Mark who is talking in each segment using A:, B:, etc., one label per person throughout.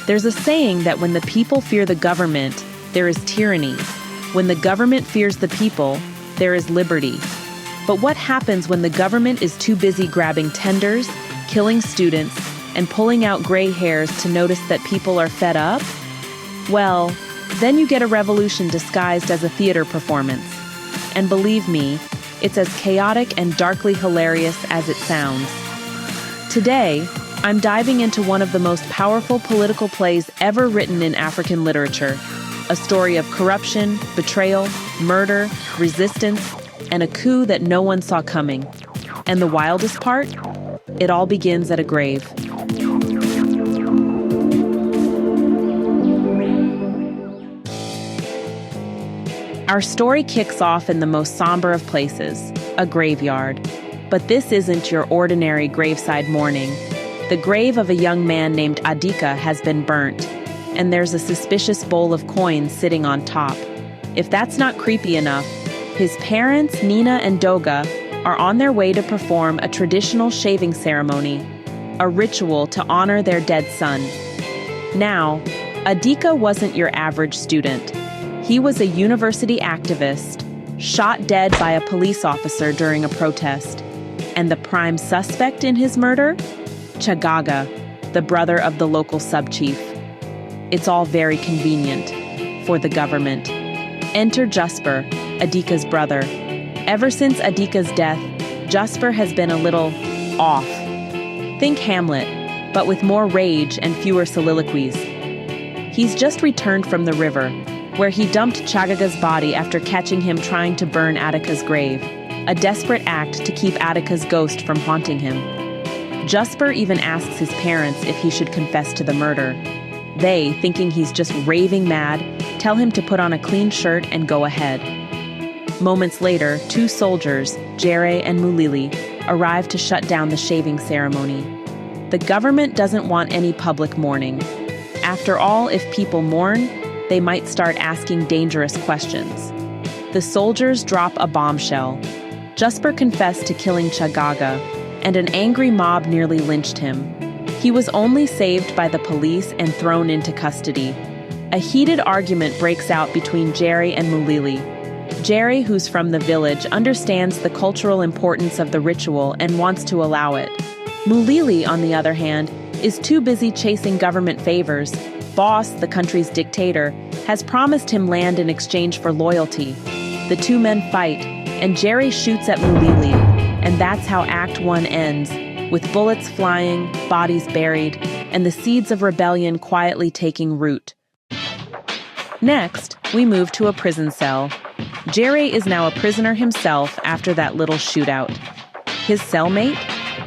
A: There's a saying that when the people fear the government, there is tyranny. When the government fears the people, there is liberty. But what happens when the government is too busy grabbing tenders, killing students, and pulling out gray hairs to notice that people are fed up? Well, then you get a revolution disguised as a theater performance. And believe me, it's as chaotic and darkly hilarious as it sounds. Today, I'm diving into one of the most powerful political plays ever written in African literature. A story of corruption, betrayal, murder, resistance, and a coup that no one saw coming. And the wildest part? It all begins at a grave. Our story kicks off in the most somber of places, a graveyard. But this isn't your ordinary graveside mourning. The grave of a young man named Adika has been burnt, and there's a suspicious bowl of coins sitting on top. If that's not creepy enough, his parents, Nina and Doga, are on their way to perform a traditional shaving ceremony, a ritual to honor their dead son. Now, Adika wasn't your average student. He was a university activist, shot dead by a police officer during a protest. And the prime suspect in his murder? Chagaga, the brother of the local sub-chief. It's all very convenient for the government. Enter Jasper, Adika's brother. Ever since Adika's death, Jasper has been a little off. Think Hamlet, but with more rage and fewer soliloquies. He's just returned from the river, where he dumped Chagaga's body after catching him trying to burn Attica's grave, a desperate act to keep Attica's ghost from haunting him. Jasper even asks his parents if he should confess to the murder. They, thinking he's just raving mad, tell him to put on a clean shirt and go ahead. Moments later, two soldiers, Jere and Mulili, arrive to shut down the shaving ceremony. The government doesn't want any public mourning. After all, if people mourn, they might start asking dangerous questions. The soldiers drop a bombshell. Jasper confessed to killing Chagaga, and an angry mob nearly lynched him. He was only saved by the police and thrown into custody. A heated argument breaks out between Jerry and Mulili. Jerry, who's from the village, understands the cultural importance of the ritual and wants to allow it. Mulili, on the other hand, is too busy chasing government favors. Boss, the country's dictator, has promised him land in exchange for loyalty. The two men fight, and Jerry shoots at Mulili, and that's how Act 1 ends, with bullets flying, bodies buried, and the seeds of rebellion quietly taking root. Next, we move to a prison cell. Jerry is now a prisoner himself after that little shootout. His cellmate?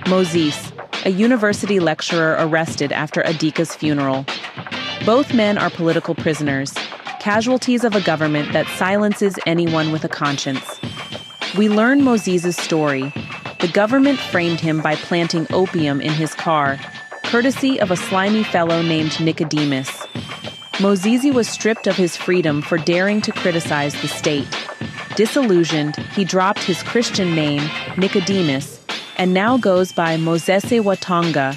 A: Moses, a university lecturer arrested after Adika's funeral. Both men are political prisoners, casualties of a government that silences anyone with a conscience. We learn Moses' story. The government framed him by planting opium in his car, courtesy of a slimy fellow named Nicodemus. Moses was stripped of his freedom for daring to criticize the state. Disillusioned, he dropped his Christian name, Nicodemus, and now goes by Mosese Watanga,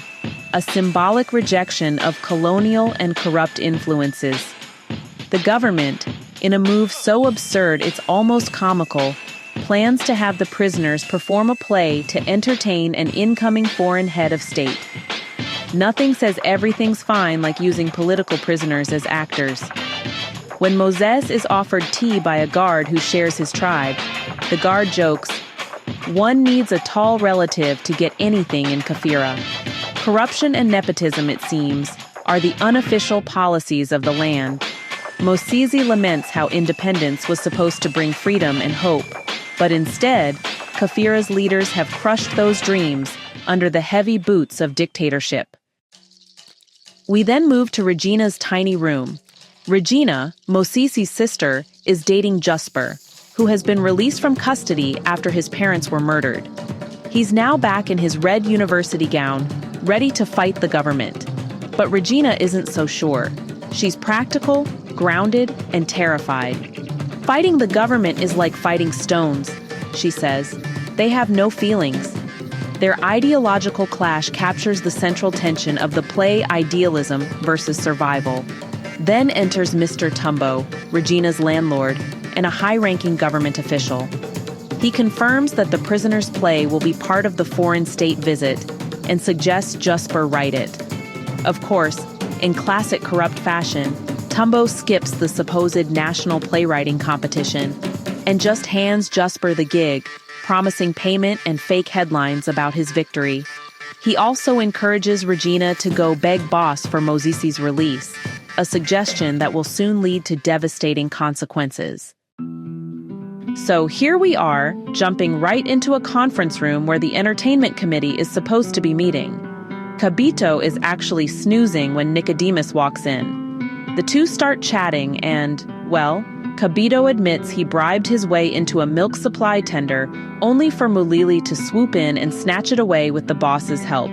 A: a symbolic rejection of colonial and corrupt influences. The government, in a move so absurd it's almost comical, plans to have the prisoners perform a play to entertain an incoming foreign head of state. Nothing says everything's fine like using political prisoners as actors. When Moses is offered tea by a guard who shares his tribe, the guard jokes, "One needs a tall relative to get anything in Kafira." Corruption and nepotism, it seems, are the unofficial policies of the land. Mosisi laments how independence was supposed to bring freedom and hope, but instead, Kafira's leaders have crushed those dreams under the heavy boots of dictatorship. We then move to Regina's tiny room. Regina, Mosisi's sister, is dating Jasper, who has been released from custody after his parents were murdered. He's now back in his red university gown, ready to fight the government. But Regina isn't so sure. She's practical, grounded, and terrified. Fighting the government is like fighting stones, she says. They have no feelings. Their ideological clash captures the central tension of the play idealism versus survival. Then enters Mr. Tumbo, Regina's landlord, and a high-ranking government official. He confirms that the prisoner's play will be part of the foreign state visit and suggests Jasper write it. Of course, in classic corrupt fashion, Tumbo skips the supposed national playwriting competition and just hands Jasper the gig, promising payment and fake headlines about his victory. He also encourages Regina to go beg boss for Mosisi's release, a suggestion that will soon lead to devastating consequences. So here we are, jumping right into a conference room where the entertainment committee is supposed to be meeting. Cabito is actually snoozing when Nicodemus walks in. The two start chatting and, well, Cabito admits he bribed his way into a milk supply tender only for Mulili to swoop in and snatch it away with the boss's help.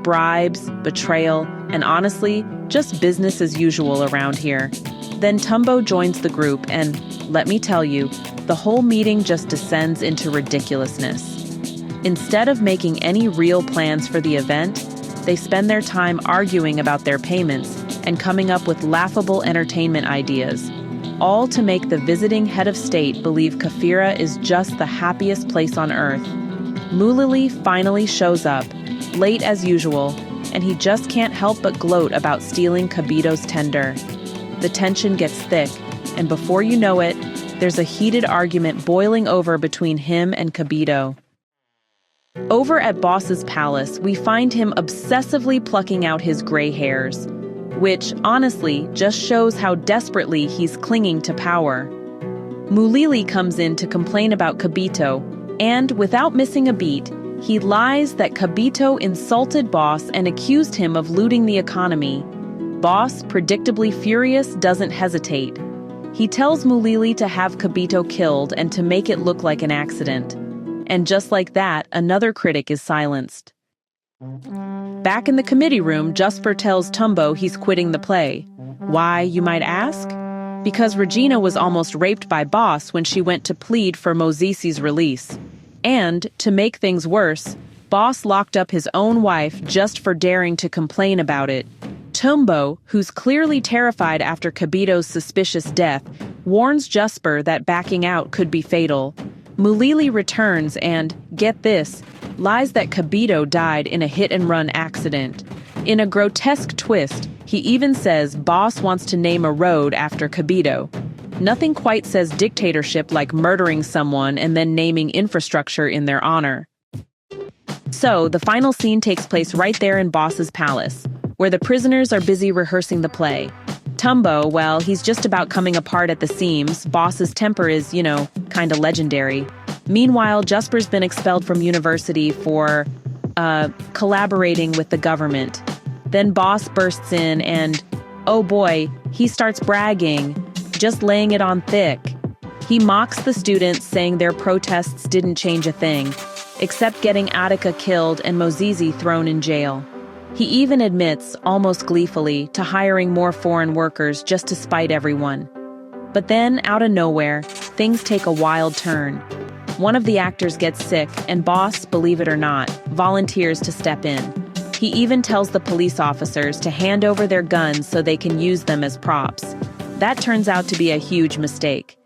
A: Bribes, betrayal, and honestly, just business as usual around here. Then Tumbo joins the group and, let me tell you, the whole meeting just descends into ridiculousness. Instead of making any real plans for the event, they spend their time arguing about their payments and coming up with laughable entertainment ideas, all to make the visiting head of state believe Kafira is just the happiest place on earth. Mulili finally shows up, late as usual, and he just can't help but gloat about stealing Cabito's tender. The tension gets thick, and before you know it, there's a heated argument boiling over between him and Cabito. Over at Boss's palace, we find him obsessively plucking out his gray hairs, which, honestly, just shows how desperately he's clinging to power. Mulili comes in to complain about Cabito, and, without missing a beat, he lies that Cabito insulted Boss and accused him of looting the economy. Boss, predictably furious, doesn't hesitate. He tells Mulili to have Cabito killed and to make it look like an accident. And just like that, another critic is silenced. Back in the committee room, Jasper tells Tumbo he's quitting the play. Why, you might ask? Because Regina was almost raped by Boss when she went to plead for Mosisi's release. And, to make things worse, Boss locked up his own wife just for daring to complain about it. Tumbo, who's clearly terrified after Cabito's suspicious death, warns Jasper that backing out could be fatal. Mulili returns and, get this, lies that Cabito died in a hit-and-run accident. In a grotesque twist, he even says Boss wants to name a road after Cabito. Nothing quite says dictatorship like murdering someone and then naming infrastructure in their honor. So, the final scene takes place right there in Boss's palace, where the prisoners are busy rehearsing the play. Tumbo, well, he's just about coming apart at the seams. Boss's temper is, kinda legendary. Meanwhile, Jasper's been expelled from university for, collaborating with the government. Then Boss bursts in and, oh boy, he starts bragging, just laying it on thick. He mocks the students, saying their protests didn't change a thing, except getting Attica killed and Mosisi thrown in jail. He even admits, almost gleefully, to hiring more foreign workers just to spite everyone. But then, out of nowhere, things take a wild turn. One of the actors gets sick, and Boss, believe it or not, volunteers to step in. He even tells the police officers to hand over their guns so they can use them as props. That turns out to be a huge mistake.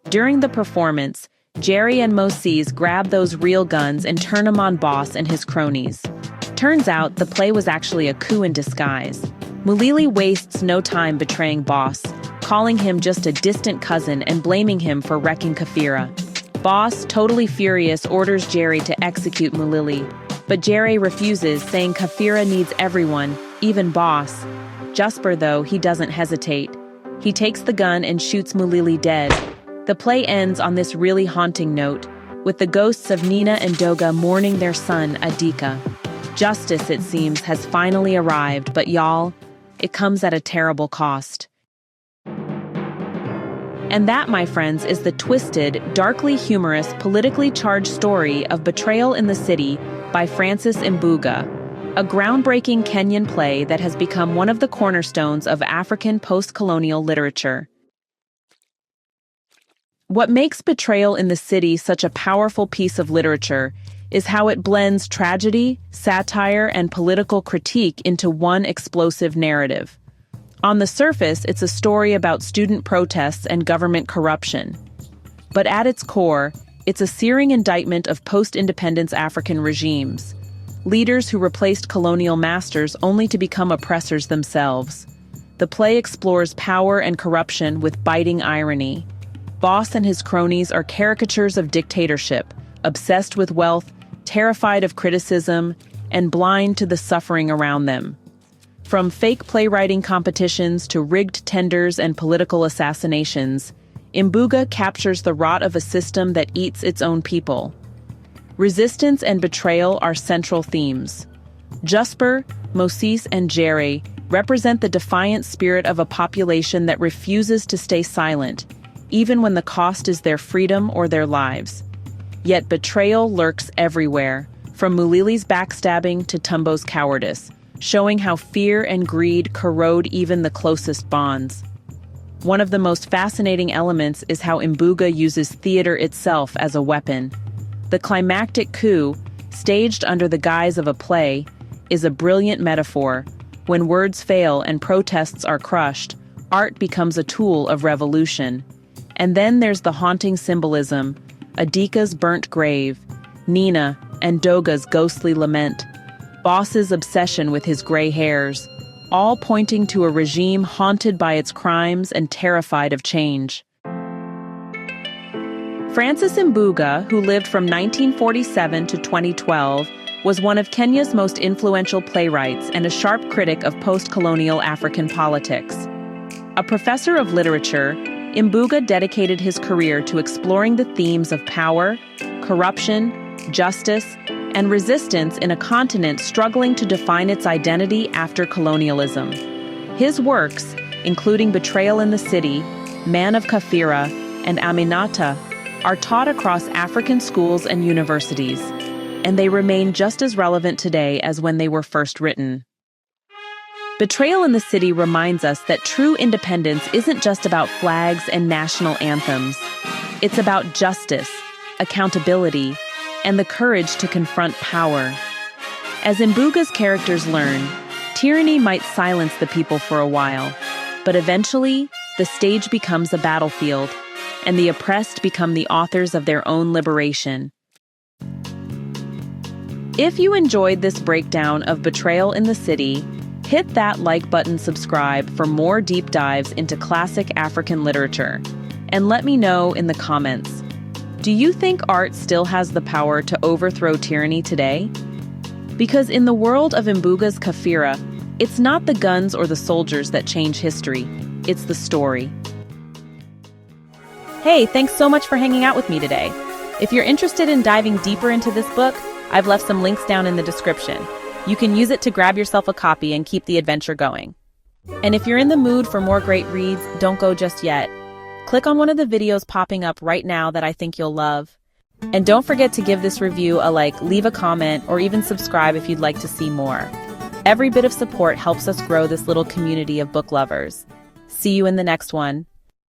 A: During the performance, Jerry and Moses grab those real guns and turn them on Boss and his cronies. Turns out the play was actually a coup in disguise. Mulili wastes no time betraying Boss, calling him just a distant cousin and blaming him for wrecking Kafira. Boss, totally furious, orders Jerry to execute Mulili, but Jerry refuses, saying Kafira needs everyone, even Boss. Jasper, though, he doesn't hesitate. He takes the gun and shoots Mulili dead. The play ends on this really haunting note, with the ghosts of Nina and Doga mourning their son, Adika. Justice, it seems, has finally arrived, but y'all, it comes at a terrible cost. And that, my friends, is the twisted, darkly humorous, politically charged story of Betrayal in the City by Francis Imbuga, a groundbreaking Kenyan play that has become one of the cornerstones of African post-colonial literature. What makes Betrayal in the City such a powerful piece of literature is how it blends tragedy, satire, and political critique into one explosive narrative. On the surface, it's a story about student protests and government corruption. But at its core, it's a searing indictment of post-independence African regimes, leaders who replaced colonial masters only to become oppressors themselves. The play explores power and corruption with biting irony. Boss and his cronies are caricatures of dictatorship, obsessed with wealth, terrified of criticism, and blind to the suffering around them. From fake playwriting competitions to rigged tenders and political assassinations, Imbuga captures the rot of a system that eats its own people. Resistance and betrayal are central themes. Jasper, Moses, and Jerry represent the defiant spirit of a population that refuses to stay silent, even when the cost is their freedom or their lives. Yet betrayal lurks everywhere, from Mulili's backstabbing to Tumbo's cowardice, showing how fear and greed corrode even the closest bonds. One of the most fascinating elements is how Imbuga uses theater itself as a weapon. The climactic coup, staged under the guise of a play, is a brilliant metaphor. When words fail and protests are crushed, art becomes a tool of revolution. And then there's the haunting symbolism, Adika's burnt grave, Nina and Doga's ghostly lament, Boss's obsession with his gray hairs, all pointing to a regime haunted by its crimes and terrified of change. Francis Imbuga, who lived from 1947 to 2012, was one of Kenya's most influential playwrights and a sharp critic of post-colonial African politics. A professor of literature, Imbuga dedicated his career to exploring the themes of power, corruption, justice, and resistance in a continent struggling to define its identity after colonialism. His works, including Betrayal in the City, Man of Kafira, and Aminata, are taught across African schools and universities, and they remain just as relevant today as when they were first written. Betrayal in the City reminds us that true independence isn't just about flags and national anthems. It's about justice, accountability, and the courage to confront power. As Imbuga's characters learn, tyranny might silence the people for a while, but eventually, the stage becomes a battlefield, and the oppressed become the authors of their own liberation. If you enjoyed this breakdown of Betrayal in the City, hit that like button, subscribe for more deep dives into classic African literature, and let me know in the comments, do you think art still has the power to overthrow tyranny today? Because in the world of Imbuga's Kafira, it's not the guns or the soldiers that change history, it's the story. Hey, thanks so much for hanging out with me today. If you're interested in diving deeper into this book, I've left some links down in the description. You can use it to grab yourself a copy and keep the adventure going. And if you're in the mood for more great reads, don't go just yet. Click on one of the videos popping up right now that I think you'll love. And don't forget to give this review a like, leave a comment, or even subscribe if you'd like to see more. Every bit of support helps us grow this little community of book lovers. See you in the next one.